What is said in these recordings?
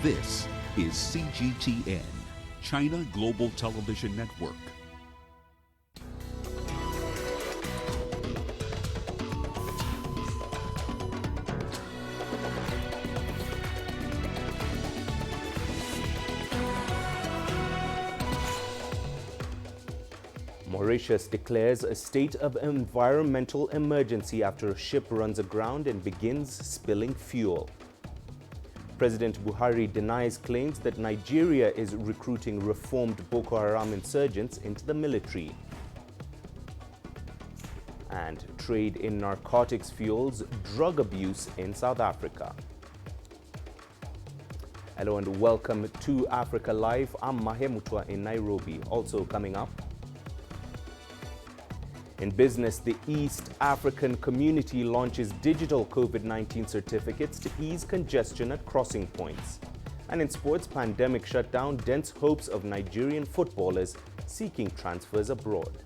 This is CGTN, China Global Television Network. Mauritius declares a state of environmental emergency after a ship runs aground and begins spilling fuel. President Buhari denies claims that Nigeria is recruiting reformed Boko Haram insurgents into the military. And trade in narcotics fuels drug abuse in South Africa. Hello and welcome to Africa Live. I'm Mahia Mutua in Nairobi. Also coming up, in business, the East African community launches digital COVID-19 certificates to ease congestion at crossing points. And in sports, pandemic shutdown dents hopes of Nigerian footballers seeking transfers abroad.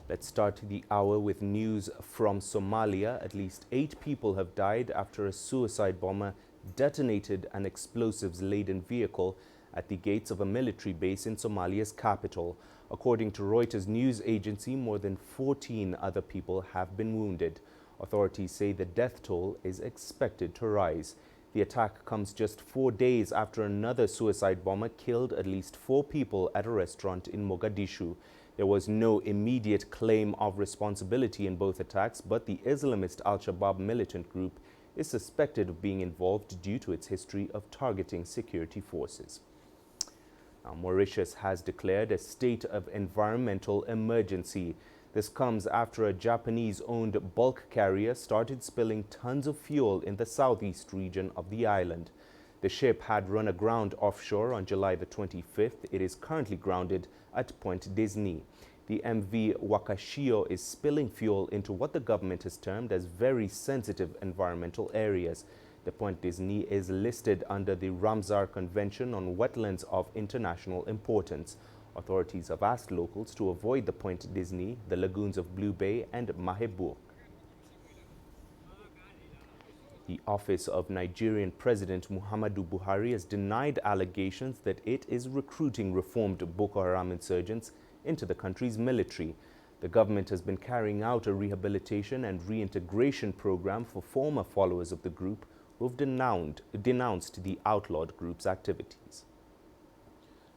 Let's start the hour with news from Somalia. At least 8 people have died after a suicide bomber detonated an explosives-laden vehicle at the gates of a military base in Somalia's capital. According to Reuters news agency, more than 14 other people have been wounded. Authorities say the death toll is expected to rise. The attack comes just 4 days after another suicide bomber killed at least 4 people at a restaurant in Mogadishu. There was no immediate claim of responsibility in both attacks, but the Islamist Al-Shabaab militant group is suspected of being involved due to its history of targeting security forces. Now, Mauritius has declared a state of environmental emergency. This comes after a Japanese-owned bulk carrier started spilling tons of fuel in the southeast region of the island. The ship had run aground offshore on July the 25th. It is currently grounded at Point Disney. The MV Wakashio is spilling fuel into what the government has termed as very sensitive environmental areas. The Point Disney is listed under the Ramsar Convention on Wetlands of International Importance. Authorities have asked locals to avoid the Point Disney, the lagoons of Blue Bay and Mahebur. The office of Nigerian President Muhammadu Buhari has denied allegations that it is recruiting reformed Boko Haram insurgents into the country's military. The government has been carrying out a rehabilitation and reintegration program for former followers of the group who have denounced the outlawed group's activities.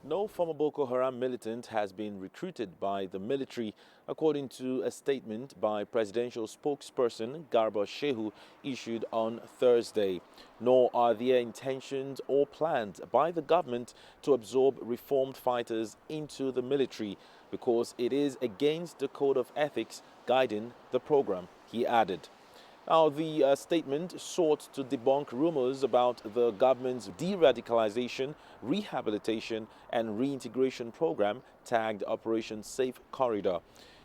No former Boko Haram militant has been recruited by the military, according to a statement by presidential spokesperson Garba Shehu issued on Thursday. Nor are there intentions or plans by the government to absorb reformed fighters into the military because it is against the code of ethics guiding the program, he added. Now, the statement sought to debunk rumors about the government's de-radicalization, rehabilitation and reintegration program tagged Operation Safe Corridor.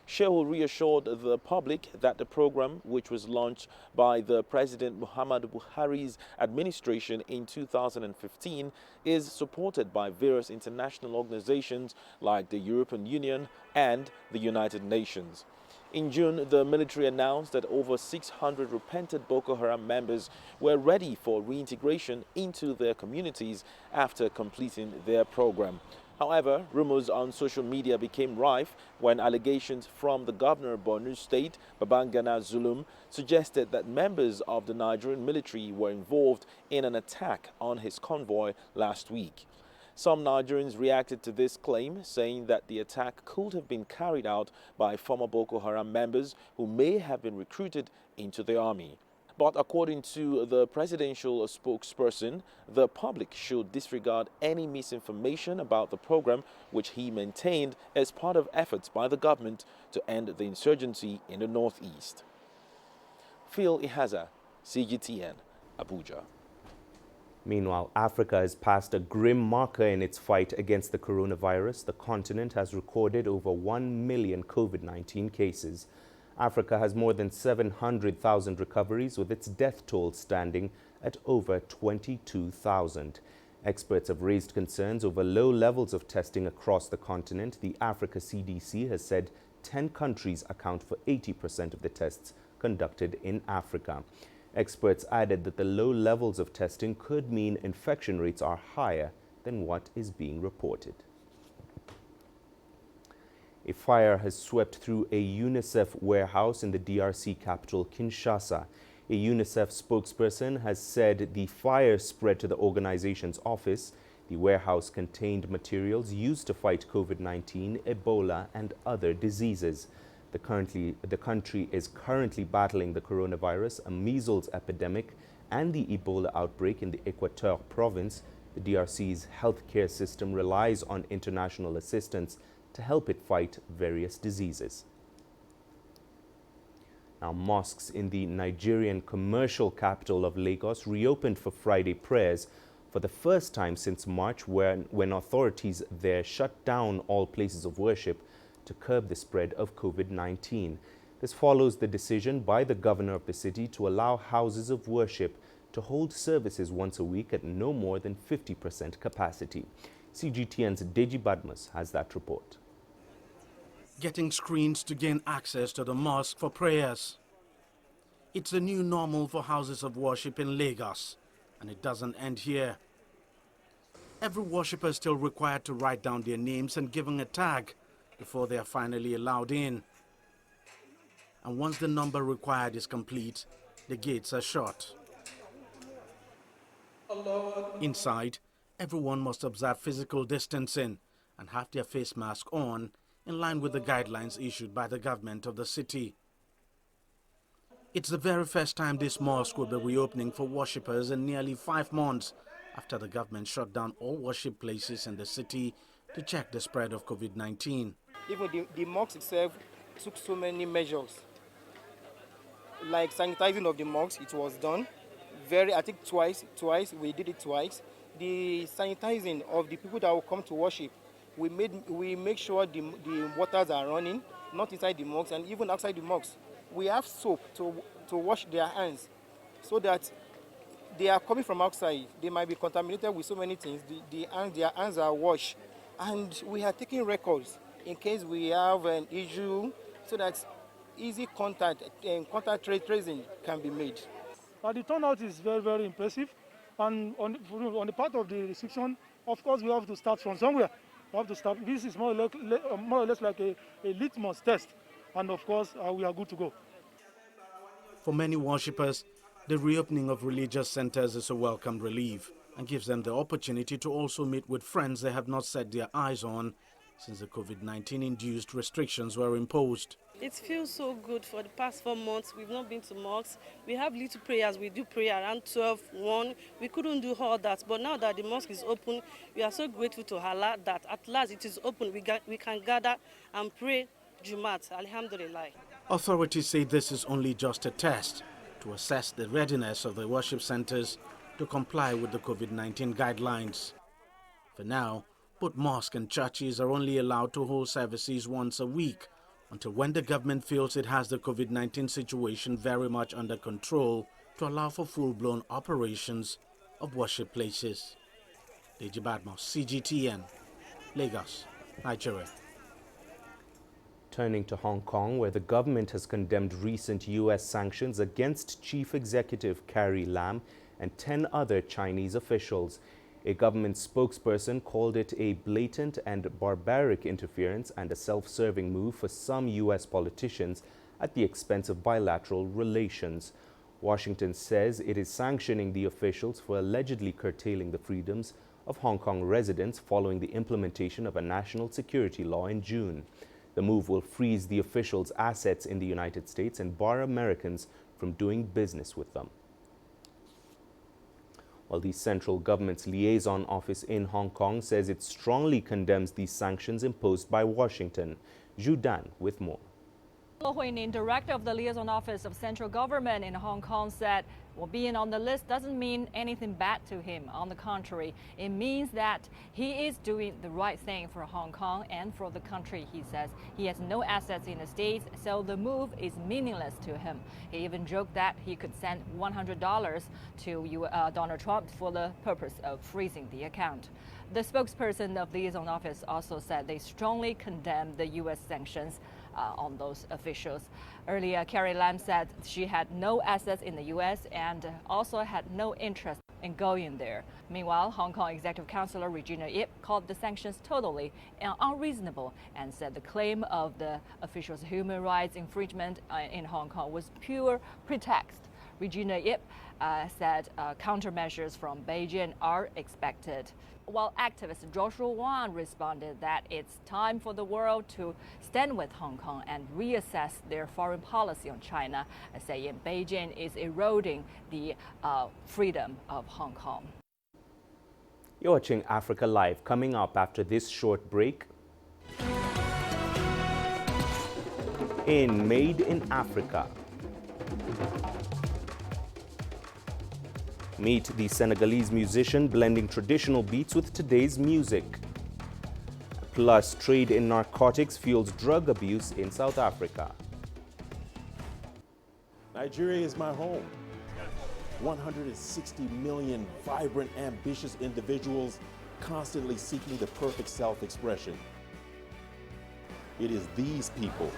Shehu reassured the public that the program, which was launched by the President Muhammadu Buhari's administration in 2015, is supported by various international organizations like the European Union and the United Nations. In June, the military announced that over 600 repentant Boko Haram members were ready for reintegration into their communities after completing their program. However, rumors on social media became rife when allegations from the governor of Borno State, Babangana Zulum, suggested that members of the Nigerian military were involved in an attack on his convoy last week. Some Nigerians reacted to this claim, saying that the attack could have been carried out by former Boko Haram members who may have been recruited into the army. But according to the presidential spokesperson, the public should disregard any misinformation about the program, which he maintained as part of efforts by the government to end the insurgency in the northeast. Phil Ihaza, CGTN, Abuja. Meanwhile, Africa has passed a grim marker in its fight against the coronavirus. The continent has recorded over 1 million COVID-19 cases. Africa has more than 700,000 recoveries, with its death toll standing at over 22,000. Experts have raised concerns over low levels of testing across the continent. The Africa CDC has said 10 countries account for 80% of the tests conducted in Africa. Experts added that the low levels of testing could mean infection rates are higher than what is being reported. A fire has swept through a Unicef warehouse in the DRC capital, Kinshasa. A Unicef spokesperson has said the fire spread to the organization's office. The warehouse contained materials used to fight COVID-19, Ebola, and other diseases. The country is currently battling the coronavirus, a measles epidemic, and the Ebola outbreak in the Equateur province. The DRC's healthcare system relies on international assistance to help it fight various diseases. Now, mosques in the Nigerian commercial capital of Lagos reopened for Friday prayers for the first time since March, when authorities there shut down all places of worship to curb the spread of COVID-19. This follows the decision by the governor of the city to allow houses of worship to hold services once a week at no more than 50% capacity. CGTN's Deji Badmus has that report. Getting screens to gain access to the mosque for prayers. It's a new normal for houses of worship in Lagos, and it doesn't end here. Every worshipper is still required to write down their names and given a tag before they are finally allowed in. And once the number required is complete, the gates are shut. Inside, everyone must observe physical distancing and have their face mask on, in line with the guidelines issued by the government of the city. It's the very first time this mosque will be reopening for worshippers in nearly 5 months after the government shut down all worship places in the city to check the spread of COVID-19. Even the mosque itself took so many measures. Like sanitizing of the mosque, it was done. I think twice, we did it twice. The sanitizing of the people that will come to worship, we make sure the waters are running, not inside the mosque and even outside the mosque. We have soap to wash their hands so that they are coming from outside. They might be contaminated with so many things. Their hands are washed. And we are taking records in case we have an issue so that easy contact and contact tracing can be made. The turnout is very, very impressive. And on the part of the restriction, of course, we have to start from somewhere. We have to start. This is more or less like a litmus test. And of course, we are good to go. For many worshippers, the reopening of religious centers is a welcome relief and gives them the opportunity to also meet with friends they have not set their eyes on since the COVID-19 induced restrictions were imposed. It feels so good. For the past 4 months, we've not been to mosques. We have little prayers. We do prayer around 12, 1. We couldn't do all that. But now that the mosque is open, we are so grateful to Allah that at last it is open. We can gather and pray Jumat. Alhamdulillah. Authorities say this is only just a test to assess the readiness of the worship centers to comply with the COVID-19 guidelines. For now, both mosques and churches are only allowed to hold services once a week, until when the government feels it has the COVID-19 situation very much under control to allow for full-blown operations of worship places. Deji Badmus, CGTN, Lagos, Nigeria. Turning to Hong Kong, where the government has condemned recent U.S. sanctions against Chief Executive Carrie Lam and 10 other Chinese officials. A government spokesperson called it a blatant and barbaric interference and a self-serving move for some U.S. politicians at the expense of bilateral relations. Washington says it is sanctioning the officials for allegedly curtailing the freedoms of Hong Kong residents following the implementation of a national security law in June. The move will freeze the officials' assets in the United States and bar Americans from doing business with them. While the central government's liaison office in Hong Kong says it strongly condemns these sanctions imposed by Washington. Zhu Dan with more. Lo Huining, director of the liaison office of central government in Hong Kong, said, well, being on the list doesn't mean anything bad to him. On the contrary, it means that he is doing the right thing for Hong Kong and for the country. He says he has no assets in the States, so the move is meaningless to him. He even joked that he could send $100 to Donald Trump for the purpose of freezing the account. The spokesperson of the liaison office also said they strongly condemn the U.S. sanctions on those officials. Earlier, Carrie Lam said she had no assets in the U.S. and also had no interest in going there. Meanwhile, Hong Kong Executive Councillor Regina Ip called the sanctions totally unreasonable and said the claim of the officials' human rights infringement in Hong Kong was pure pretext. Regina Ip said countermeasures from Beijing are expected. While activist Joshua Wong responded that it's time for the world to stand with Hong Kong and reassess their foreign policy on China, saying Beijing is eroding the freedom of Hong Kong. You're watching Africa Live. Coming up after this short break, in Made in Africa. Meet the Senegalese musician blending traditional beats with today's music. Plus, trade in narcotics fuels drug abuse in South Africa. Nigeria is my home. 160 million vibrant, ambitious individuals constantly seeking the perfect self-expression. It is these people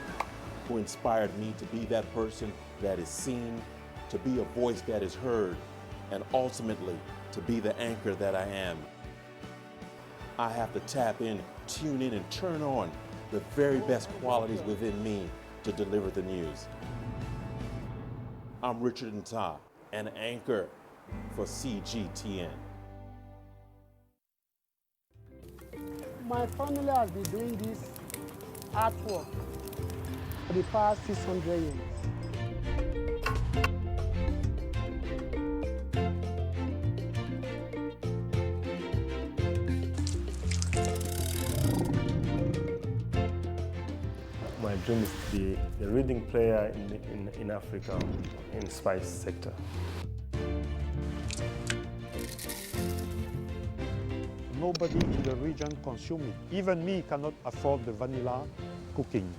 who inspired me to be that person that is seen, to be a voice that is heard, and ultimately to be the anchor that I am. I have to tap in, tune in, and turn on the very best qualities within me to deliver the news. I'm Richard Nta, an anchor for CGTN. My family has been doing this artwork for the past 600 years. My dream is to be a leading player in Africa in spice sector. Nobody in the region consumes it. Even me cannot afford the vanilla cooking.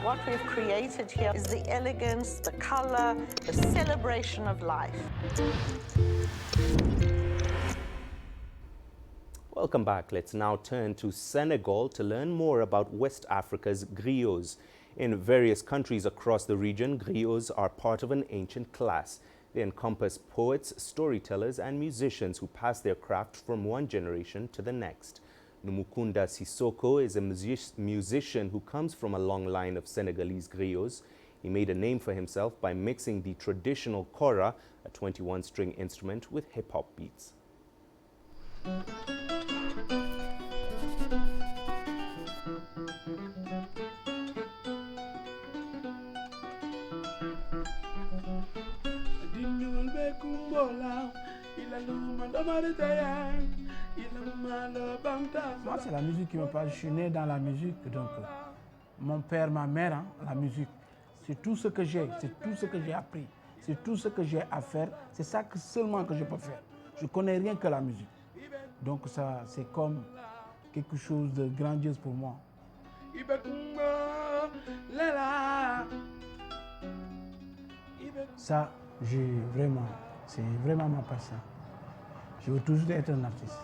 What we've created here is the elegance, the color, the celebration of life. Welcome back. Let's now turn to Senegal to learn more about West Africa's griots. In various countries across the region, griots are part of an ancient class. They encompass poets, storytellers, and musicians who pass their craft from one generation to the next. Numukunda Sissoko is a musician who comes from a long line of Senegalese griots. He made a name for himself by mixing the traditional kora, a 21-string instrument, with hip-hop beats. Moi, c'est la musique qui me parle. Je suis né dans la musique, donc mon père, ma mère, hein, la musique. C'est tout ce que j'ai, c'est tout ce que j'ai appris, c'est tout ce que j'ai à faire. C'est ça que seulement que je peux faire. Je connais rien que la musique. Donc ça, c'est comme quelque chose de grandiose pour moi. Ça, c'est vraiment ma passion. Je veux toujours être un artiste.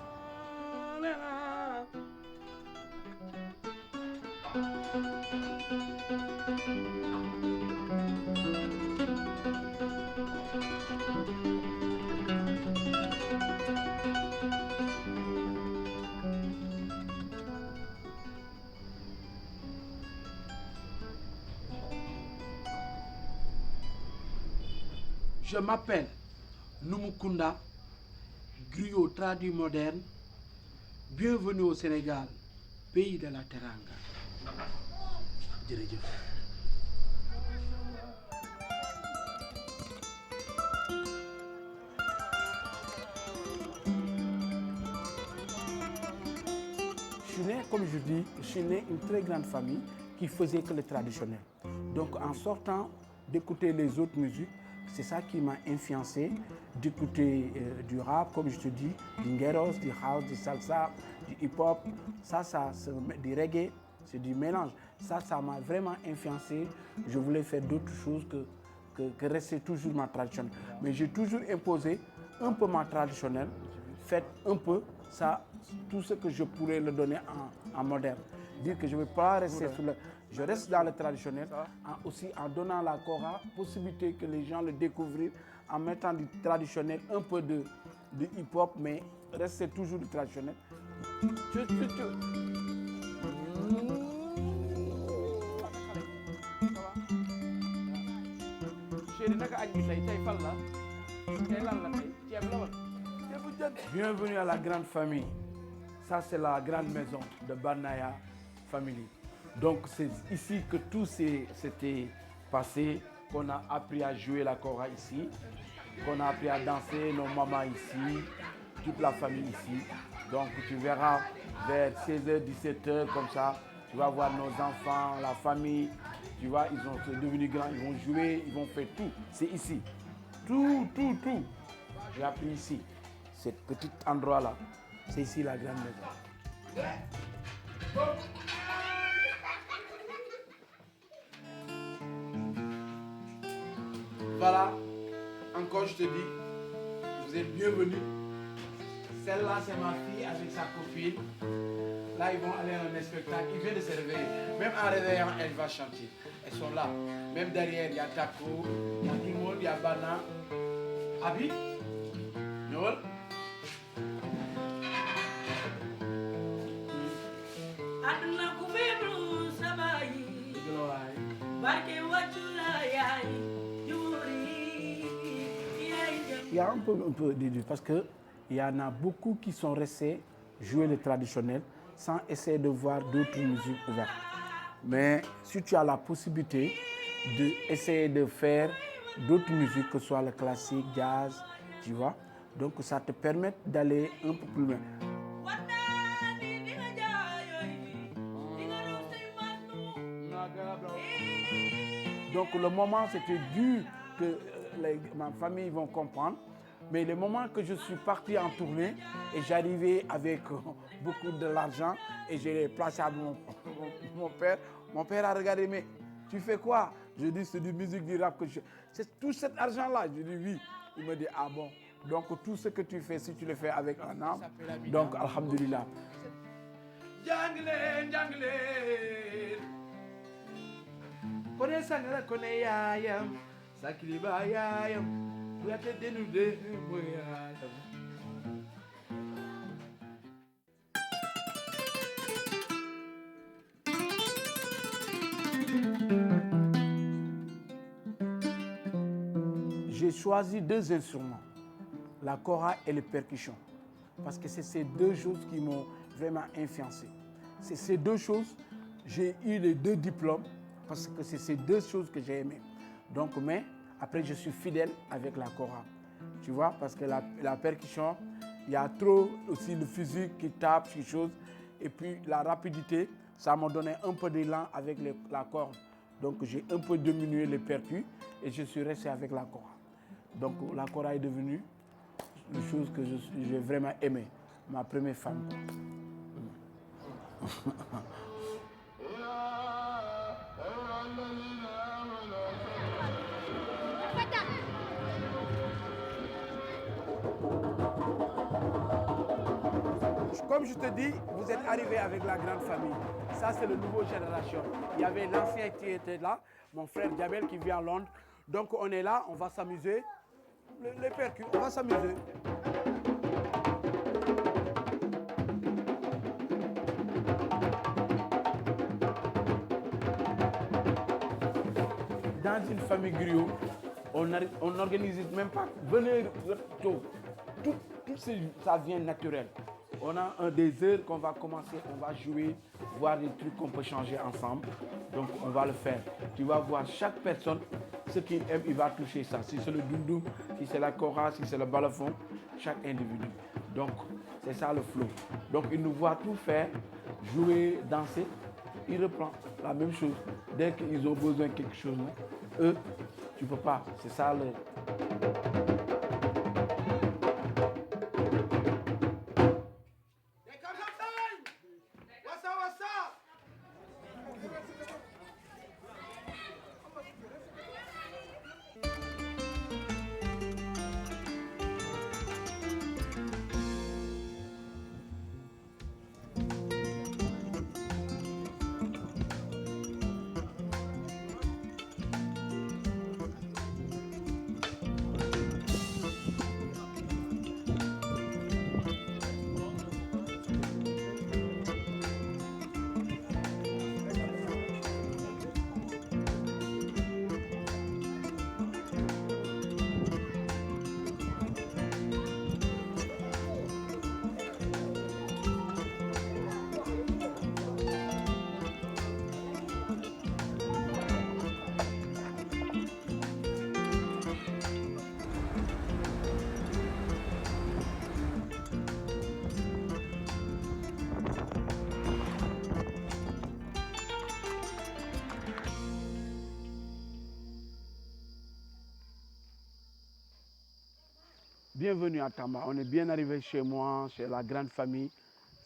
Je m'appelle Numukunda, griot traduit moderne. Bienvenue au Sénégal, pays de la Teranga. Jërëjëf. Je suis né, comme je dis, je suis né une très grande famille qui faisait que le traditionnel. Donc en sortant d'écouter les autres musiques, c'est ça qui m'a influencé d'écouter du rap, comme je te dis, du ngueros, du house, du salsa, du hip-hop, du reggae. c'est du mélange. Ça m'a vraiment influencé. Je voulais faire d'autres choses que rester toujours ma traditionnelle. Mais j'ai toujours imposé un peu ma traditionnelle, faites un peu ça, tout ce que je pourrais le donner en moderne. Dire que je ne vais pas rester sur le... Je reste dans le traditionnel, aussi en donnant la Kora, possibilité que les gens le découvrent, en mettant du traditionnel, un peu de hip-hop, mais rester toujours du traditionnel. Bienvenue à la grande famille. Ça, c'est la grande maison de Banaya Family. Donc, c'est ici que tout s'était passé, qu'on a appris à jouer la kora ici, qu'on a appris à danser, nos mamans ici, toute la famille ici. Donc, tu verras vers 16h, 17h, comme ça, tu vas voir nos enfants, la famille. Tu vois, ils sont devenus grands, ils vont jouer, ils vont faire tout. C'est ici. Tout. J'ai appris ici. Ce petit endroit-là, c'est ici la grande maison. Voilà, encore je te dis, vous êtes bienvenus. Celle-là, c'est ma fille avec sa copine. Là, ils vont aller à un spectacle. Ils viennent de se réveiller. Même en réveillant, elle va chanter. Elles sont là. Même derrière, il y a Taco, il y a tout le monde, il y a Bana. Abi, Noël. Il y a un peu de deux, parce qu'il y en a beaucoup qui sont restés jouer le traditionnel sans essayer de voir d'autres musiques ouvertes. Mais si tu as la possibilité d'essayer de faire d'autres musiques, que ce soit le classique, jazz, tu vois, donc ça te permet d'aller un peu plus loin. Donc le moment, c'était dur que ma famille vont comprendre. Mais le moment que je suis parti en tournée et j'arrivais avec beaucoup de l'argent et je l'ai placé à mon père a regardé, mais tu fais quoi? Je dis, c'est du musique, du rap que je... C'est tout cet argent-là. Je dis oui. Il me dit, ah bon. Donc tout ce que tu fais, si tu le fais avec un âme, donc alhamdulillah. J'ai choisi deux instruments, la kora et les percussions, parce que c'est ces deux choses qui m'ont vraiment influencé. C'est ces deux choses, j'ai eu les deux diplômes, parce que c'est ces deux choses que j'ai aimées. Donc, mais après, je suis fidèle avec la kora, tu vois, parce que la percussion, il y a trop aussi le physique qui tape, quelque chose, et puis la rapidité, ça m'a donné un peu d'élan avec la corde. Donc, j'ai un peu diminué les percus et je suis resté avec la kora. Donc la kora est devenue une chose que j'ai vraiment aimée, ma première femme. Comme je te dis, vous êtes arrivés avec la grande famille. Ça, c'est la nouvelle génération. Il y avait l'ancien qui était là, mon frère Diabel qui vit à Londres. Donc on est là, on va s'amuser. Les percus, on va s'amuser. Dans une famille griot, on n'organise même pas. Venez tôt. Tout ça vient naturel. On a des heures qu'on va commencer, on va jouer, voir des trucs qu'on peut changer ensemble. Donc on va le faire. Tu vas voir chaque personne, ce qu'il aime, il va toucher ça. Si c'est le doudou, si c'est la kora, si c'est le balafon, chaque individu. Donc c'est ça le flow. Donc il nous voit tout faire, jouer, danser. Il reprend la même chose. Dès qu'ils ont besoin de quelque chose, eux, tu ne peux pas. C'est ça le... Bienvenue à Tamba. On est bien arrivé chez moi, chez la grande famille.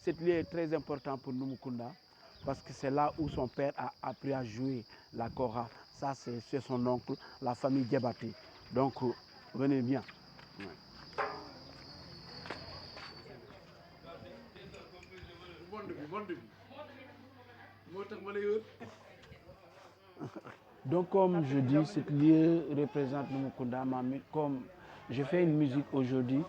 Cette lieu est très important pour nous, Mukunda, parce que c'est là où son père a appris à jouer la kora. Ça, c'est son oncle, la famille Diabaté. Donc, venez bien. Ouais. Donc, comme je dis, ce lieu représente le Mukunda. Comme je fais une musique aujourd'hui,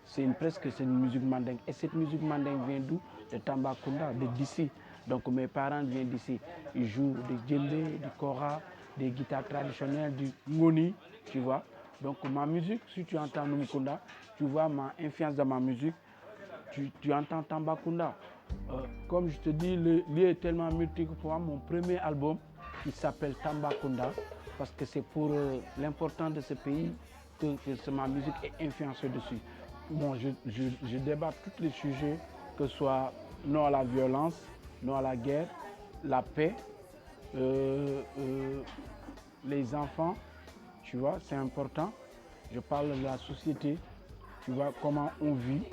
c'est une musique mandingue. Et cette musique mandingue vient d'où? De Tambacounda, d'ici. Donc mes parents viennent d'ici. Ils jouent des djembé, du kora, des guitares traditionnelles, du ngoni, tu vois. Donc ma musique, si tu entends le Mukunda, tu vois ma influence dans ma musique, tu entends Tambacounda. Comme je te dis, le lieu est tellement multiple pour moi. Mon premier album, qui s'appelle Tambacounda, parce que c'est pour l'importance de ce pays que ma musique est influencée dessus. Bon, je débatte tous les sujets, que ce soit non à la violence, non à la guerre, la paix, les enfants, tu vois, c'est important. Je parle de la société, tu vois, comment on vit.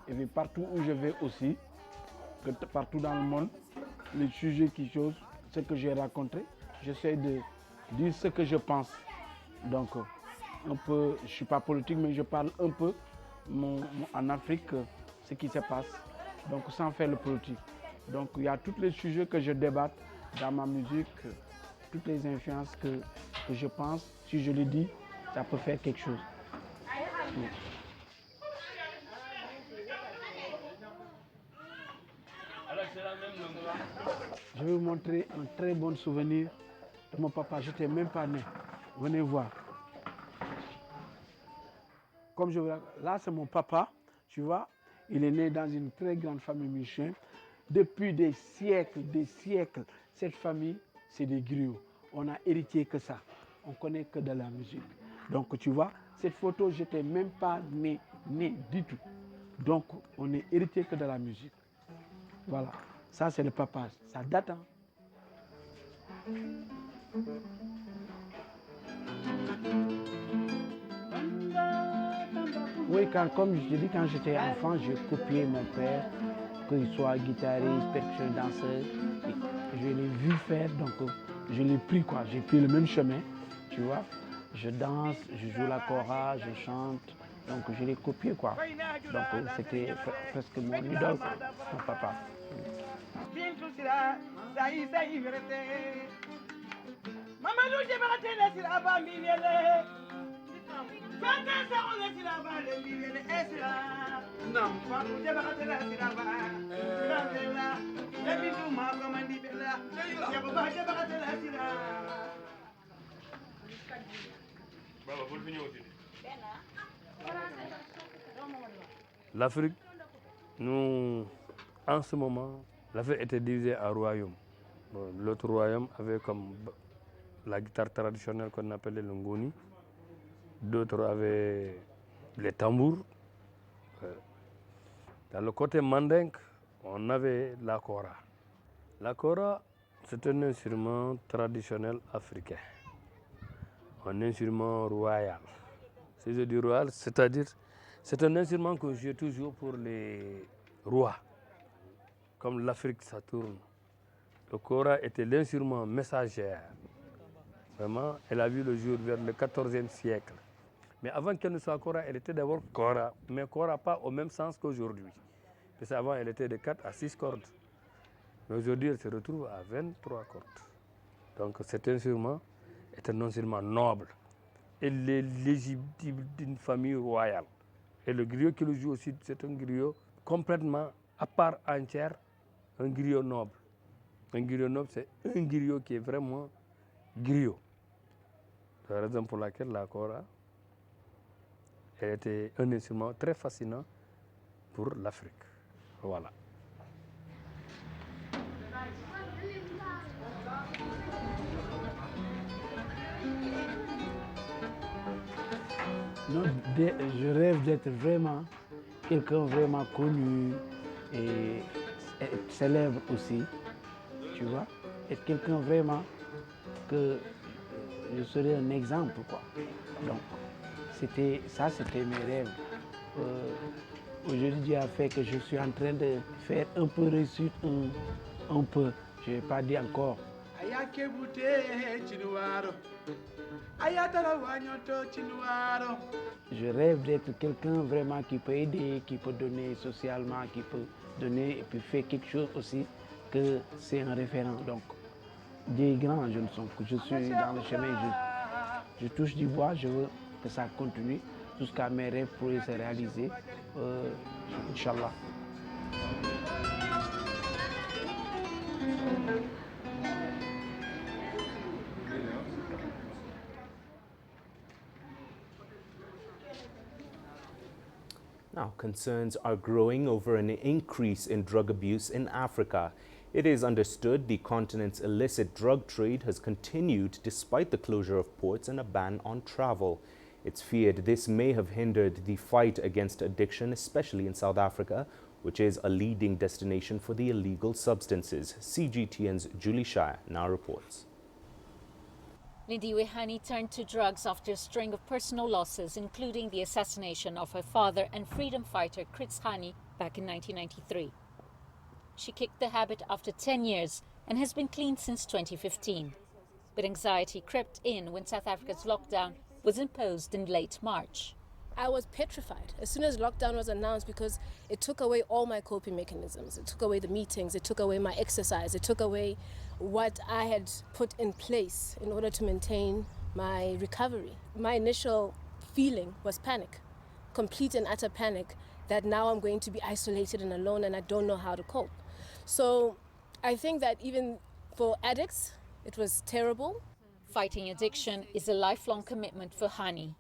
Et puis partout où je vais aussi, partout dans le monde, les sujets qui chose, ce que j'ai raconté, j'essaie de dire ce que je pense. Donc, un peu, je ne suis pas politique, mais je parle un peu en Afrique, ce qui se passe. Donc, sans faire le politique. Donc, il y a tous les sujets que je débatte dans ma musique, toutes les influences que je pense. Si je le dis, ça peut faire quelque chose. Oui. Je vais vous montrer un très bon souvenir de mon papa. Je n'étais même pas né. Venez voir. Comme je vous raconte, là, c'est mon papa. Tu vois, il est né dans une très grande famille Michelin. Depuis des siècles, cette famille, c'est des griots. On a hérité que ça. On ne connaît que de la musique. Donc, tu vois, cette photo, je n'étais même pas né du tout. Donc, on n'est hérité que de la musique. Voilà. Ça, c'est le papa. Ça date, hein? Oui, comme je te dis, quand j'étais enfant, j'ai copié mon père, qu'il soit guitariste, percussionniste, danseur. Je l'ai vu faire, donc je l'ai pris, quoi. J'ai pris le même chemin, tu vois. Je danse, je joue la kora, je chante, donc je l'ai copié, quoi. Donc c'était presque mon idole, quoi, mon papa. L'Afrique, nous, en ce moment, l'Afrique était divisée en royaumes. Bon, l'autre royaume avait comme la guitare traditionnelle qu'on appelait le ngoni. D'autres avaient les tambours. Dans le côté mandingue, on avait la kora. La kora, c'est un instrument traditionnel africain. Un instrument royal. Si je dis royal, c'est-à-dire, c'est un instrument que j'ai toujours pour les rois. Comme l'Afrique, ça tourne. Le kora était l'instrument messager. Vraiment, elle a vu le jour vers le XIVe siècle. Mais avant qu'elle ne soit kora, elle était d'abord kora. Mais kora pas au même sens qu'aujourd'hui. Parce qu'avant, elle était de 4 à 6 cordes. Mais aujourd'hui, elle se retrouve à 23 cordes. Donc cet instrument est un instrument noble. Elle est légitime d'une famille royale. Et le griot qui le joue aussi, c'est un griot complètement à part entière, un griot noble. Un griot noble, c'est un griot qui est vraiment griot. C'est la raison pour laquelle la kora elle était un instrument très fascinant pour l'Afrique. Voilà. Non, je rêve d'être vraiment quelqu'un vraiment connu et célèbre aussi, tu vois. Être quelqu'un vraiment que je serais un exemple, quoi. Donc, c'était mes rêves. aujourd'hui Dieu a fait que je suis en train de faire un peu réussite, un peu, je ne vais pas dire encore. Je rêve d'être quelqu'un vraiment qui peut aider, qui peut donner socialement, qui peut donner et puis faire quelque chose aussi que c'est un référent. Donc, Dieu est grand, je suis dans le chemin, je touche du bois, je veux que ça continue jusqu'à mes rêves pourraient se réaliser, Inch'Allah. Now, concerns are growing over an increase in drug abuse in Africa. It is understood the continent's illicit drug trade has continued despite the closure of ports and a ban on travel. It's feared this may have hindered the fight against addiction, especially in South Africa, which is a leading destination for the illegal substances. CGTN's Julie Shire now reports. Lindiwe Hani turned to drugs after a string of personal losses, including the assassination of her father and freedom fighter Chris Hani back in 1993. She kicked the habit after 10 years and has been clean since 2015. But anxiety crept in when South Africa's lockdown was imposed in late March. I was petrified as soon as lockdown was announced because it took away all my coping mechanisms. It took away the meetings, it took away my exercise, it took away what I had put in place in order to maintain my recovery. My initial feeling was panic, complete and utter panic that now I'm going to be isolated and alone and I don't know how to cope. So I think that even for addicts, it was terrible. Fighting addiction is a lifelong commitment for Hani.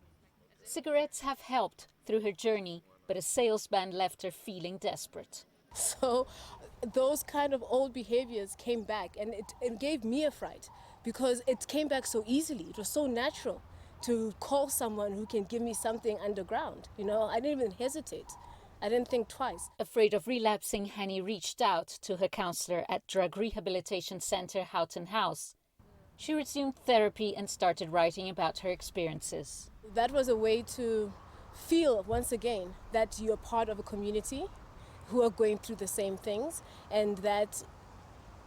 Cigarettes have helped through her journey, but a sales ban left her feeling desperate. So those kind of old behaviors came back and it gave me a fright because it came back so easily. It was so natural to call someone who can give me something underground. You know, I didn't even hesitate. I didn't think twice. Afraid of relapsing, Hani reached out to her counselor at Drug Rehabilitation Center Houghton House. She resumed therapy and started writing about her experiences. That was a way to feel once again that you're part of a community who are going through the same things, and that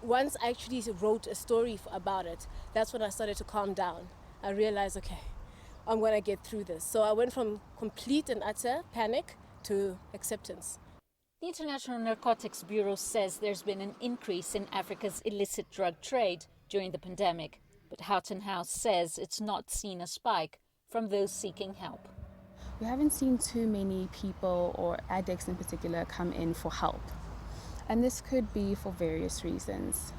once I actually wrote a story about it, that's when I started to calm down. I realized, okay, I'm going to get through this. So I went from complete and utter panic to acceptance. The International Narcotics Bureau says there's been an increase in Africa's illicit drug trade during the pandemic, but Houghton House says it's not seen a spike from those seeking help. We haven't seen too many people or addicts in particular come in for help. And this could be for various reasons.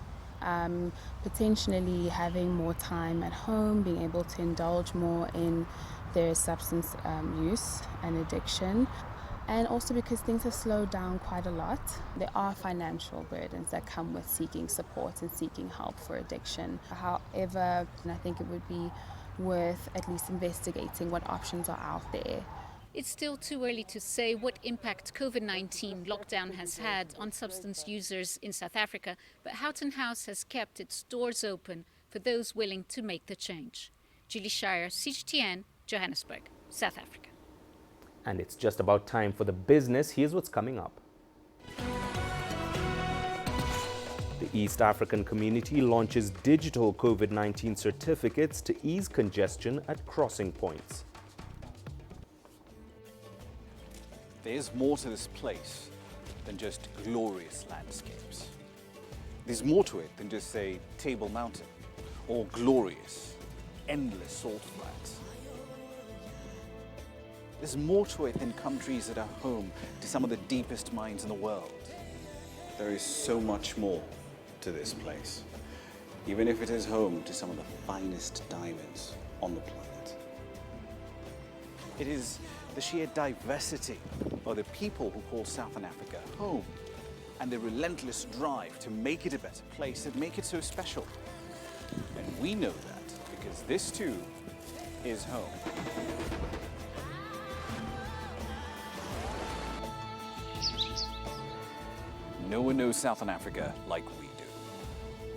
Potentially having more time at home, being able to indulge more in their substance use and addiction. And also because things have slowed down quite a lot. There are financial burdens that come with seeking support and seeking help for addiction. However, I think it would be worth at least investigating what options are out there. It's still too early to say what impact COVID-19 lockdown has had on substance users in South Africa, but Houghton House has kept its doors open for those willing to make the change. Julie Shire, CGTN, Johannesburg, South Africa. And it's just about time for the business. Here's what's coming up. The East African community launches digital COVID-19 certificates to ease congestion at crossing points. There's more to this place than just glorious landscapes. There's more to it than just, say, Table Mountain or glorious, endless salt flats. There's more to it than countries that are home to some of the deepest mines in the world. There is so much more to this place, even if it is home to some of the finest diamonds on the planet. It is the sheer diversity of the people who call Southern Africa home and the relentless drive to make it a better place that make it so special. And we know that because this too is home. No one knows Southern Africa like we do.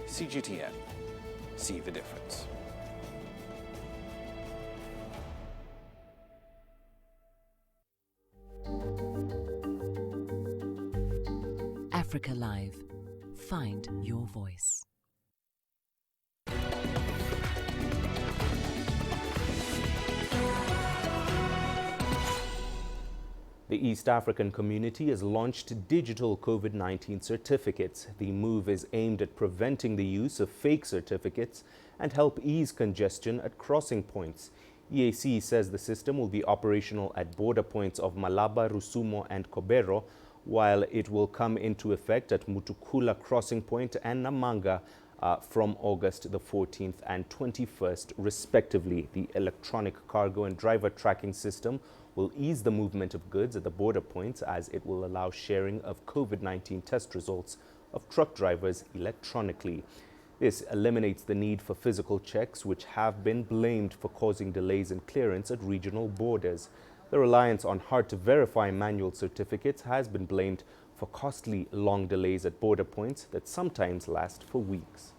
CGTN, see the difference. Africa Live. Find your voice. The East African community has launched digital COVID-19 certificates. The move is aimed at preventing the use of fake certificates and help ease congestion at crossing points. EAC says the system will be operational at border points of Malaba, Rusumo and Kobero, while it will come into effect at Mutukula crossing point and Namanga from August the 14th and 21st, respectively. The electronic cargo and driver tracking system will ease the movement of goods at the border points, as it will allow sharing of COVID-19 test results of truck drivers electronically. This eliminates the need for physical checks, which have been blamed for causing delays in clearance at regional borders. The reliance on hard-to-verify manual certificates has been blamed for costly long delays at border points that sometimes last for weeks.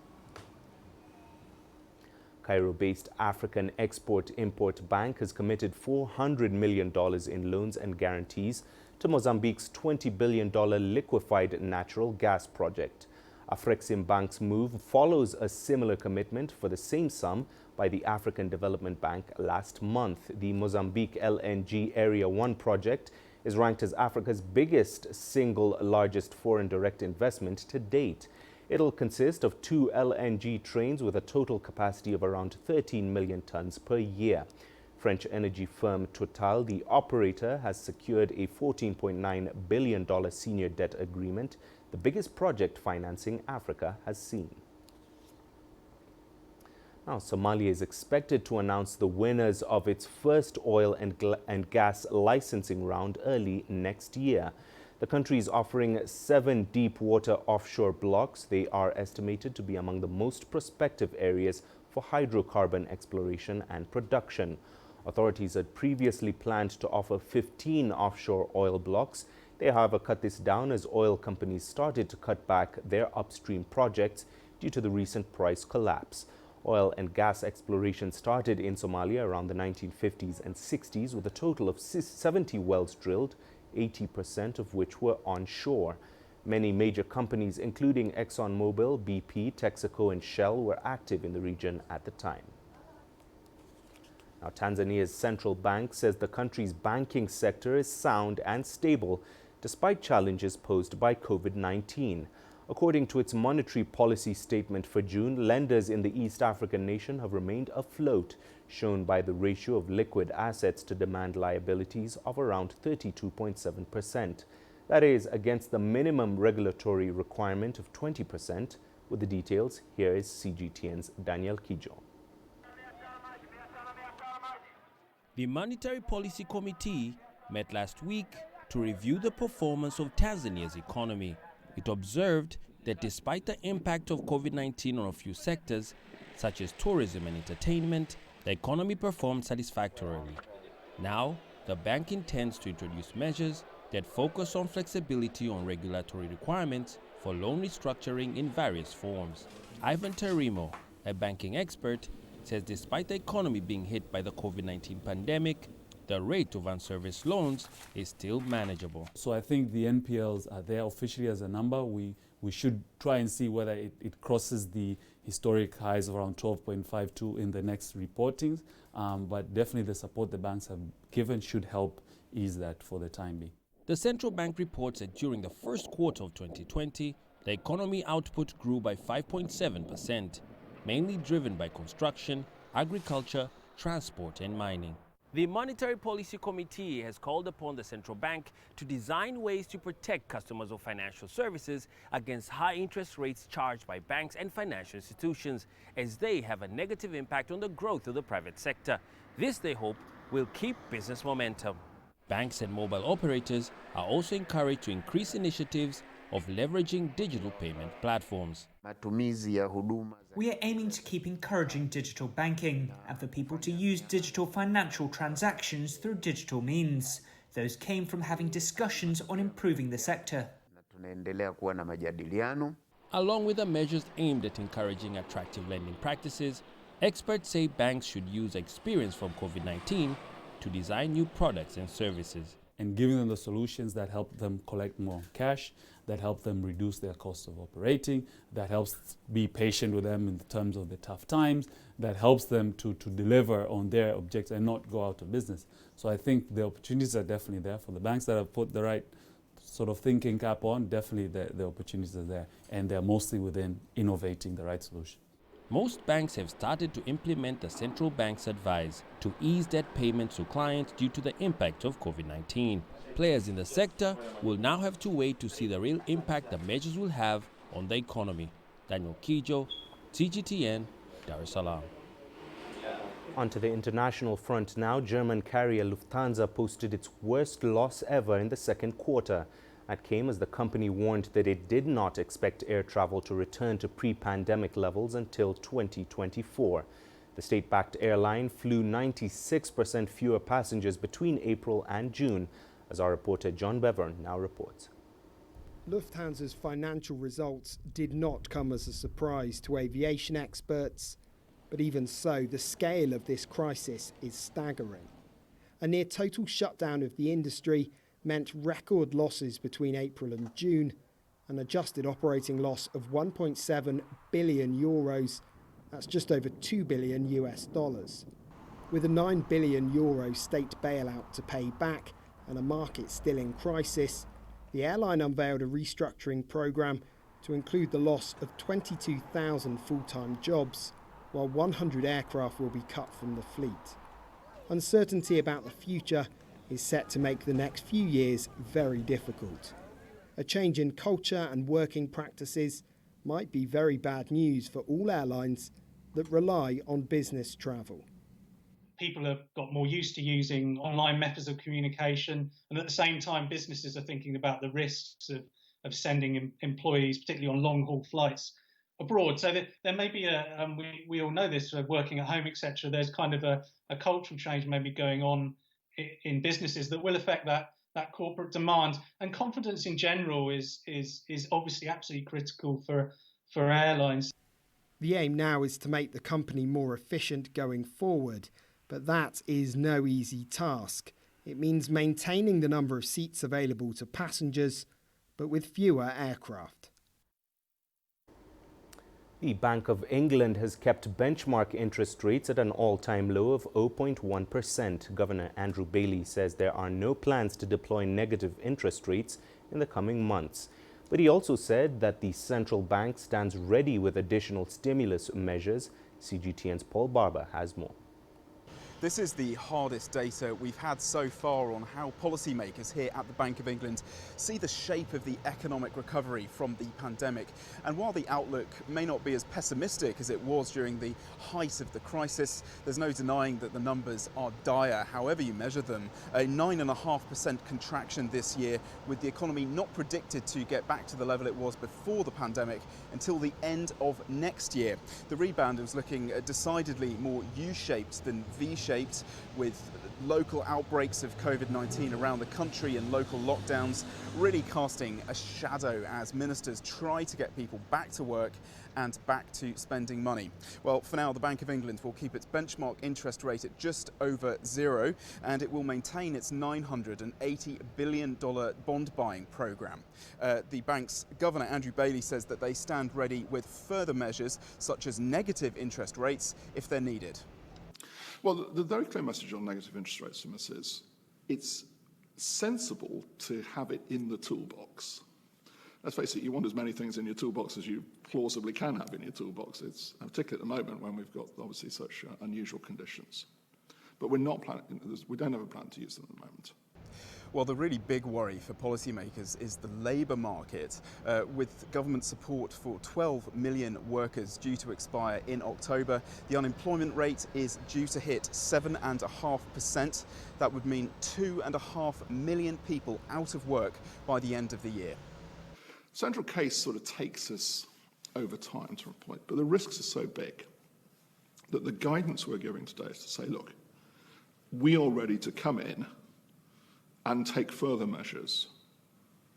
Cairo-based African Export-Import Bank has committed $400 million in loans and guarantees to Mozambique's $20 billion liquefied natural gas project. Afrexim Bank's move follows a similar commitment for the same sum by the African Development Bank last month. The Mozambique LNG Area 1 project is ranked as Africa's biggest single largest foreign direct investment to date. It'll consist of 2 LNG trains with a total capacity of around 13 million tons per year. French energy firm Total, the operator, has secured a $14.9 billion senior debt agreement, the biggest project financing Africa has seen. Now, Somalia is expected to announce the winners of its first oil and gas licensing round early next year. The country is offering 7 deep-water offshore blocks. They are estimated to be among the most prospective areas for hydrocarbon exploration and production. Authorities had previously planned to offer 15 offshore oil blocks. They, however, cut this down as oil companies started to cut back their upstream projects due to the recent price collapse. Oil and gas exploration started in Somalia around the 1950s and 60s with a total of 70 wells drilled, 80% of which were onshore. Many major companies, including ExxonMobil, BP, Texaco and Shell, were active in the region at the time. Now, Tanzania's central bank says the country's banking sector is sound and stable despite challenges posed by COVID-19. According to its monetary policy statement for June, lenders in the East African nation have remained afloat, shown by the ratio of liquid assets to demand liabilities of around 32.7%. That is against the minimum regulatory requirement of 20%. With the details, here is CGTN's Daniel Kijo. The Monetary Policy Committee met last week to review the performance of Tanzania's economy. It observed that despite the impact of COVID-19 on a few sectors, such as tourism and entertainment, the economy performed satisfactorily. Now, the bank intends to introduce measures that focus on flexibility on regulatory requirements for loan restructuring in various forms. Ivan Terimo, a banking expert, says despite the economy being hit by the COVID-19 pandemic, the rate of unserviced loans is still manageable. So I think the NPLs are there officially as a number. We should try and see whether it crosses the historic highs of around 12.52 in the next reportings. But definitely the support the banks have given should help ease that for the time being. The central bank reports that during the first quarter of 2020, the economy output grew by 5.7%, mainly driven by construction, agriculture, transport and mining. The Monetary Policy Committee has called upon the central bank to design ways to protect customers of financial services against high interest rates charged by banks and financial institutions, as they have a negative impact on the growth of the private sector. This, they hope, will keep business momentum. Banks and mobile operators are also encouraged to increase initiatives of leveraging digital payment platforms. We are aiming to keep encouraging digital banking and for people to use digital financial transactions through digital means. Those came from having discussions on improving the sector. Along with the measures aimed at encouraging attractive lending practices, experts say banks should use experience from COVID-19 to design new products and services. And giving them the solutions that help them collect more cash that help them reduce their cost of operating, that helps be patient with them in terms of the tough times, that helps them to deliver on their objectives and not go out of business. So I think the opportunities are definitely there for the banks that have put the right sort of thinking cap on. Definitely the opportunities are there, and they're mostly within innovating the right solution. Most banks have started to implement the central bank's advice to ease debt payments to clients due to the impact of COVID-19. Players in the sector will now have to wait to see the real impact the measures will have on the economy. Daniel Kijo, CGTN, Dar es Salaam. Onto the international front now. German carrier Lufthansa posted its worst loss ever in the second quarter. That came as the company warned that it did not expect air travel to return to pre-pandemic levels until 2024. The state-backed airline flew 96% fewer passengers between April and June, as our reporter John Bevern now reports. Lufthansa's financial results did not come as a surprise to aviation experts, but even so, the scale of this crisis is staggering. A near total shutdown of the industry meant record losses between April and June, an adjusted operating loss of 1.7 billion euros. That's just over $2 billion US. With a 9 billion euro state bailout to pay back and a market still in crisis, the airline unveiled a restructuring programme to include the loss of 22,000 full-time jobs, while 100 aircraft will be cut from the fleet. Uncertainty about the future is set to make the next few years very difficult. A change in culture and working practices might be very bad news for all airlines that rely on business travel. People have got more used to using online methods of communication, and at the same time businesses are thinking about the risks of sending employees, particularly on long-haul flights, abroad. So there may be we all know this, working at home, etc. There's kind of a cultural change maybe going on in businesses that will affect that corporate demand. And confidence in general is obviously absolutely critical for airlines. The aim now is to make the company more efficient going forward, but that is no easy task. It means maintaining the number of seats available to passengers, but with fewer aircraft. The Bank of England has kept benchmark interest rates at an all-time low of 0.1%. Governor Andrew Bailey says there are no plans to deploy negative interest rates in the coming months. But he also said that the central bank stands ready with additional stimulus measures. CGTN's Paul Barber has more. This is the hardest data we've had so far on how policymakers here at the Bank of England see the shape of the economic recovery from the pandemic. And while the outlook may not be as pessimistic as it was during the height of the crisis, there's no denying that the numbers are dire, however you measure them. A 9.5% contraction this year, with the economy not predicted to get back to the level it was before the pandemic until the end of next year. The rebound is looking decidedly more U-shaped than V-shaped, with local outbreaks of COVID-19 around the country and local lockdowns really casting a shadow as ministers try to get people back to work and back to spending money. Well, for now, the Bank of England will keep its benchmark interest rate at just over zero, and it will maintain its $980 billion bond buying programme. The bank's governor, Andrew Bailey, says that they stand ready with further measures, such as negative interest rates, if they're needed. Well, the very clear message on negative interest rates from us is it's sensible to have it in the toolbox. Let's face it, you want as many things in your toolbox as you plausibly can have in your toolbox. It's particularly at the moment when we've got obviously such unusual conditions. But we don't have a plan to use them at the moment. Well, the really big worry for policymakers is the labour market, with government support for 12 million workers due to expire in October. The unemployment rate is due to hit 7.5%. That would mean 2.5 million people out of work by the end of the year. Central case sort of takes us over time to a point, but the risks are so big that the guidance we're giving today is to say, look, we are ready to come in and take further measures,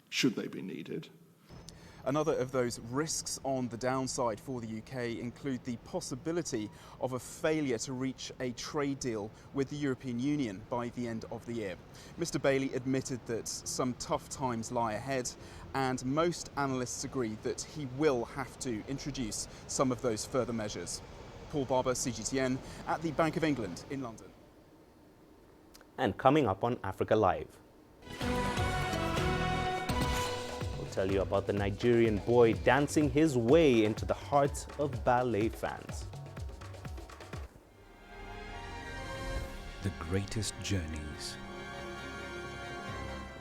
should they be needed. Another of those risks on the downside for the UK include the possibility of a failure to reach a trade deal with the European Union by the end of the year. Mr. Bailey admitted that some tough times lie ahead and most analysts agree that he will have to introduce some of those further measures. Paul Barber, CGTN, at the Bank of England in London. And coming up on Africa Live, we'll tell you about the Nigerian boy dancing his way into the hearts of ballet fans. The greatest journeys,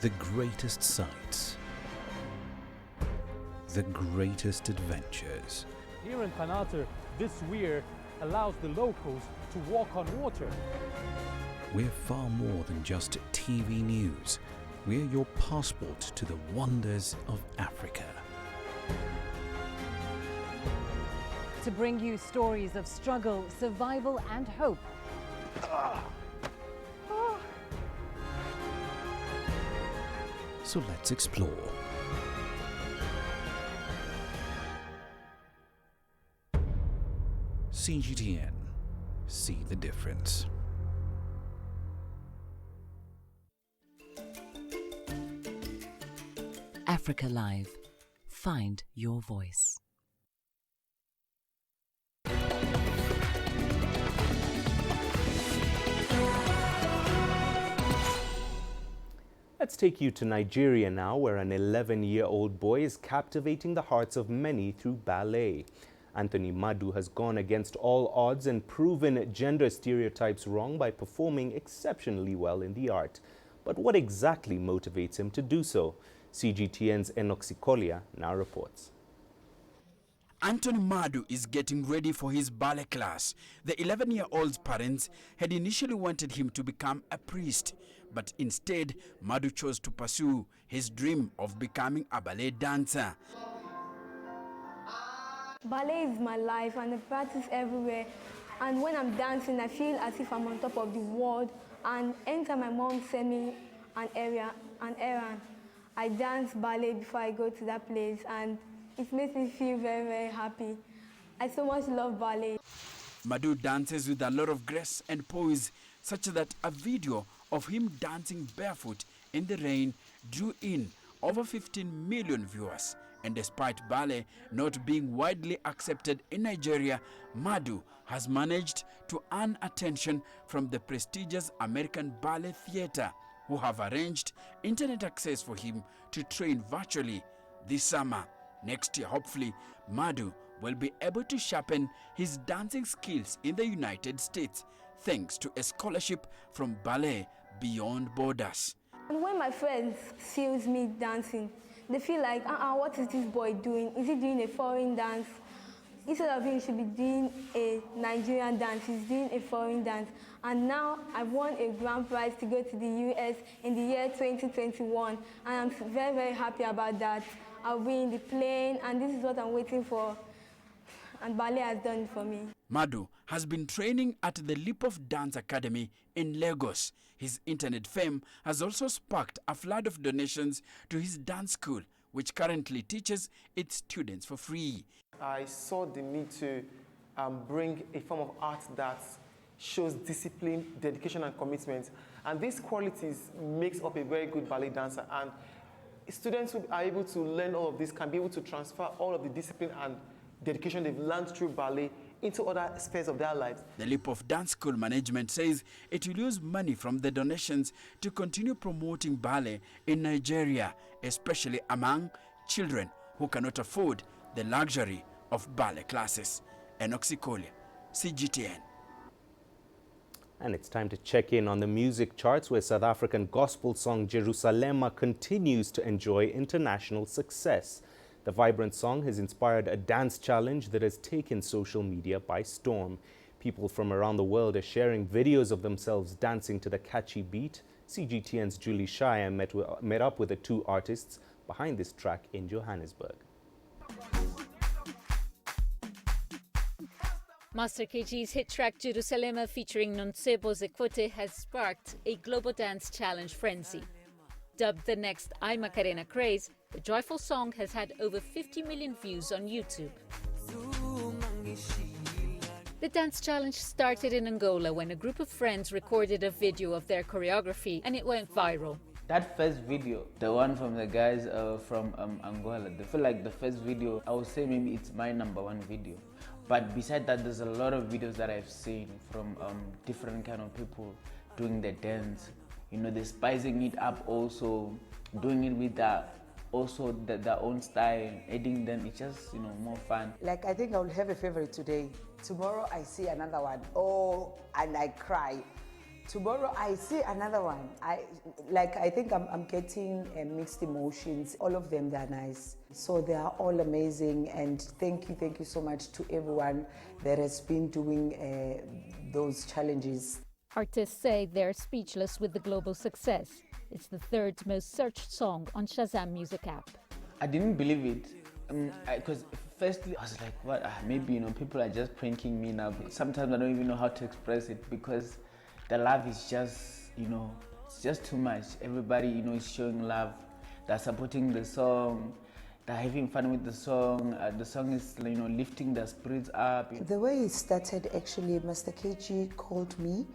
the greatest sights, the greatest adventures. Here in Kanater, this weir allows the locals to walk on water. We're far more than just TV news. We're your passport to the wonders of Africa. To bring you stories of struggle, survival and hope. So let's explore. CGTN. See the difference. Africa Live. Find your voice. Let's take you to Nigeria now, where an 11-year-old boy is captivating the hearts of many through ballet. Anthony Madu has gone against all odds and proven gender stereotypes wrong by performing exceptionally well in the art. But what exactly motivates him to do so? CGTN's Enoxikolia now reports. Anthony Madu is getting ready for his ballet class. The 11-year-old's parents had initially wanted him to become a priest, but instead Madu chose to pursue his dream of becoming a ballet dancer. Ballet is my life and I practice everywhere, and when I'm dancing I feel as if I'm on top of the world, and anytime my mom sends me an errand, I dance ballet before I go to that place, and it makes me feel very, very happy. I so much love ballet. Madu dances with a lot of grace and poise, such that a video of him dancing barefoot in the rain drew in over 15 million viewers. And despite ballet not being widely accepted in Nigeria, Madu has managed to earn attention from the prestigious American Ballet Theatre, who have arranged internet access for him to train virtually this summer. Next year, hopefully, Madu will be able to sharpen his dancing skills in the United States, thanks to a scholarship from Ballet Beyond Borders. And when my friends see me dancing, they feel like, what is this boy doing? Is he doing a foreign dance? Instead of he should be doing a Nigerian dance, he's doing a foreign dance. And now I've won a grand prize to go to the US in the year 2021. And I'm very, very happy about that. I'll be in the plane, and this is what I'm waiting for. And ballet has done it for me. Madu has been training at the Leap of Dance Academy in Lagos. His internet fame has also sparked a flood of donations to his dance school, which currently teaches its students for free. I saw the need to bring a form of art that shows discipline, dedication, and commitment. And these qualities makes up a very good ballet dancer. And students who are able to learn all of this can be able to transfer all of the discipline and dedication they've learned through ballet into other spheres of their lives. The Leap of Dance School management says it will use money from the donations to continue promoting ballet in Nigeria, especially among children who cannot afford the luxury of ballet classes. Enoxikolia, CGTN. And it's time to check in on the music charts, where South African gospel song Jerusalema continues to enjoy international success. The vibrant song has inspired a dance challenge that has taken social media by storm. People from around the world are sharing videos of themselves dancing to the catchy beat. CGTN's Julie Shire met up with the two artists behind this track in Johannesburg. Master KG's hit track Jerusalema featuring Nonsebo Zekote has sparked a global dance challenge frenzy. Dubbed the next I Macarena craze, the joyful song has had over 50 million views on YouTube. The dance challenge started in Angola when a group of friends recorded a video of their choreography and it went viral. That first video, the one from the guys from Angola, they feel like the first video, I would say maybe it's my #1 video. But beside that, there's a lot of videos that I've seen from different kind of people doing the dance. You know, they're spicing it up also, doing it with their own style, adding them. It's just, you know, more fun. Like, I think I will have a favorite today. Tomorrow I see another one. Oh, and I cry. Tomorrow I see another one. I think I'm getting mixed emotions. All of them, they're nice. So they are all amazing, and thank you so much to everyone that has been doing those challenges. Artists say they're speechless with the global success. It's the 3rd most searched song on Shazam music app. I didn't believe it, because firstly I was like, what? Maybe, you know, people are just pranking me now. Sometimes I don't even know how to express it, because the love is just, you know, it's just too much. Everybody, you know, is showing love. They're supporting the song. They're having fun with the song. The song is, you know, lifting their spirits up. The way it started, actually, Master KG called me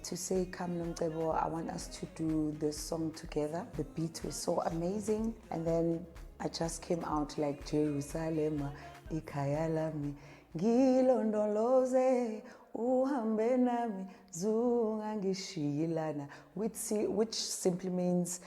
to say, come Nomcebo, I want us to do this song together. The beat was so amazing. And then I just came out like, Jerusalem, ikhaya lami, ngilondoloze, uhambe nami, zungangishiyilana, which simply means,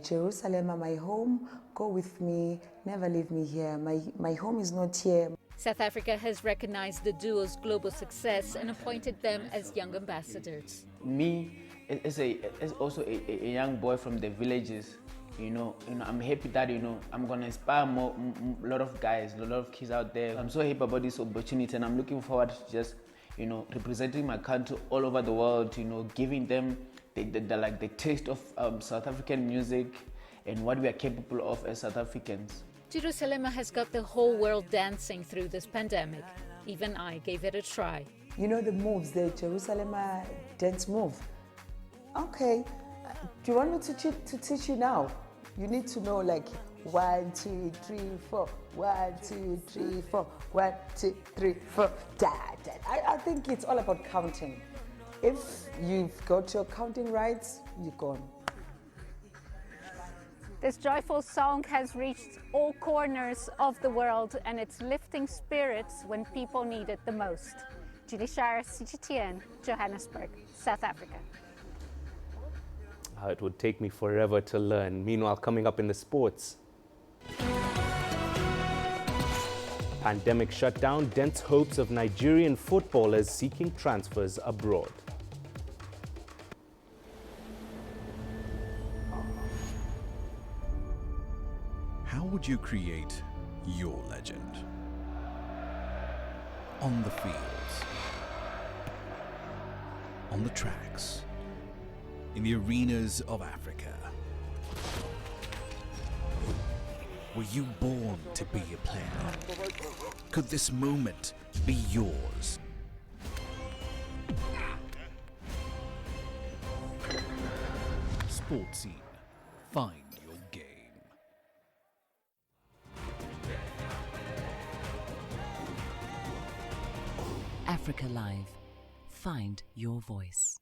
Jerusalem, my home, go with me, never leave me here. My home is not here. South Africa has recognized the duo's global success and appointed them as young ambassadors. Me, as also a young boy from the villages, you know, I'm happy that, you know, I'm gonna inspire a lot of guys, a lot of kids out there. I'm so happy about this opportunity, and I'm looking forward to just, you know, representing my country all over the world. You know, giving them the taste of South African music and what we are capable of as South Africans. Jerusalem has got the whole world dancing through this pandemic. Even I gave it a try. You know the moves, the Jerusalem dance move. Okay, do you want me to teach you now? You need to know, like, 1, 2, 3, 4. 1, 2, 3, 4. 1, 2, 3, 4. Da, da. I think it's all about counting. If you've got your counting right, you're gone. This joyful song has reached all corners of the world, and it's lifting spirits when people need it the most. Judy Shire, CGTN, Johannesburg, South Africa. It would take me forever to learn. Meanwhile, coming up in the sports. Pandemic shutdown dents hopes of Nigerian footballers seeking transfers abroad. How would you create your legend? On the fields, on the tracks, in the arenas of Africa. Were you born to be a player? Could this moment be yours? Sports Scene. Find your game. Africa Live. Find your voice.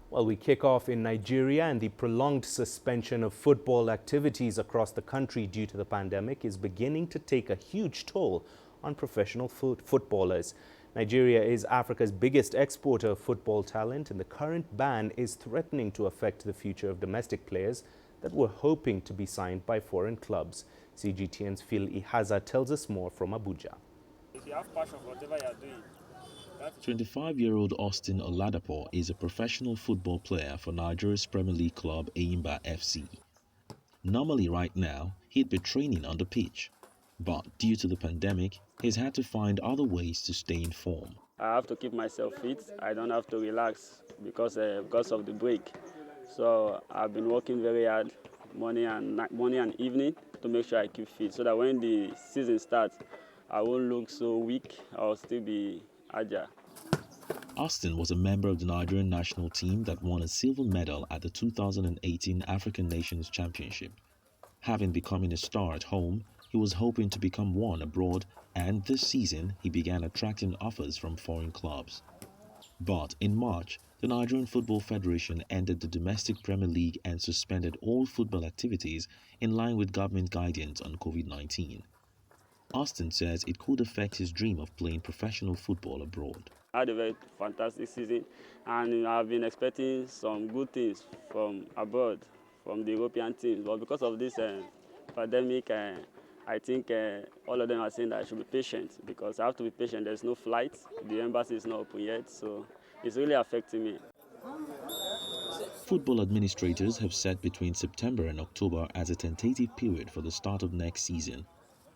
Well, we kick off in Nigeria, and the prolonged suspension of football activities across the country due to the pandemic is beginning to take a huge toll on professional footballers. Nigeria is Africa's biggest exporter of football talent, and the current ban is threatening to affect the future of domestic players that were hoping to be signed by foreign clubs. CGTN's Phil Ihaza tells us more from Abuja. If you have passion for whatever you are doing, 25-year-old Austin Oladapo is a professional football player for Nigeria's Premier League club Enyimba FC. Normally right now, he'd be training on the pitch, but due to the pandemic, he's had to find other ways to stay in form. I have to keep myself fit. I don't have to relax because of the break. So I've been working very hard morning and evening to make sure I keep fit, so that when the season starts, I won't look so weak. I'll still be agile. Austin was a member of the Nigerian national team that won a silver medal at the 2018 African Nations Championship. Having become a star at home, he was hoping to become one abroad, and this season he began attracting offers from foreign clubs. But in March, the Nigerian Football Federation ended the domestic Premier League and suspended all football activities in line with government guidance on COVID-19. Austin says it could affect his dream of playing professional football abroad. I had a very fantastic season, and I've been expecting some good things from abroad, from the European teams. But because of this pandemic, I think all of them are saying that I should be patient, because I have to be patient. There's no flight. The embassy is not open yet, so it's really affecting me. Football administrators have set between September and October as a tentative period for the start of next season.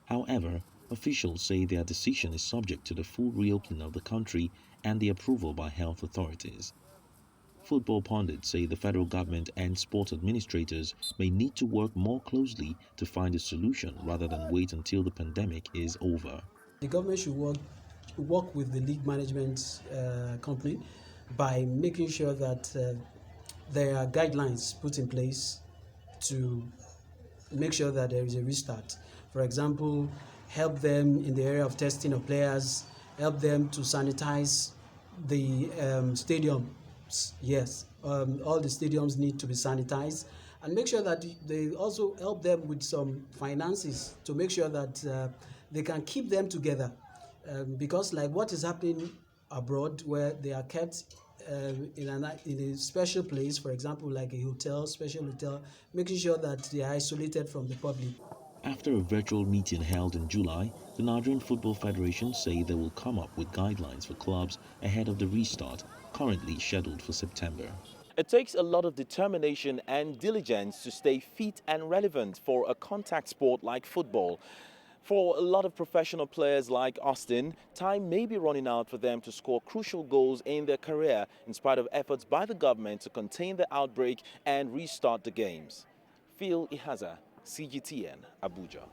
However, officials say their decision is subject to the full reopening of the country and the approval by health authorities. Football pundits say the federal government and sport administrators may need to work more closely to find a solution rather than wait until the pandemic is over. The government should work with the league management company by making sure that there are guidelines put in place to make sure that there is a restart. For example, help them in the area of testing of players, help them to sanitize the stadiums. Yes, all the stadiums need to be sanitized, and make sure that they also help them with some finances to make sure that they can keep them together. Because like what is happening abroad, where they are kept in a special place, for example, like a hotel, special hotel, making sure that they are isolated from the public. After a virtual meeting held in July, the Nigerian Football Federation say they will come up with guidelines for clubs ahead of the restart, currently scheduled for September. It takes a lot of determination and diligence to stay fit and relevant for a contact sport like football. For a lot of professional players like Austin, time may be running out for them to score crucial goals in their career in spite of efforts by the government to contain the outbreak and restart the games. Phil Ihaza, CGTN, Abuja.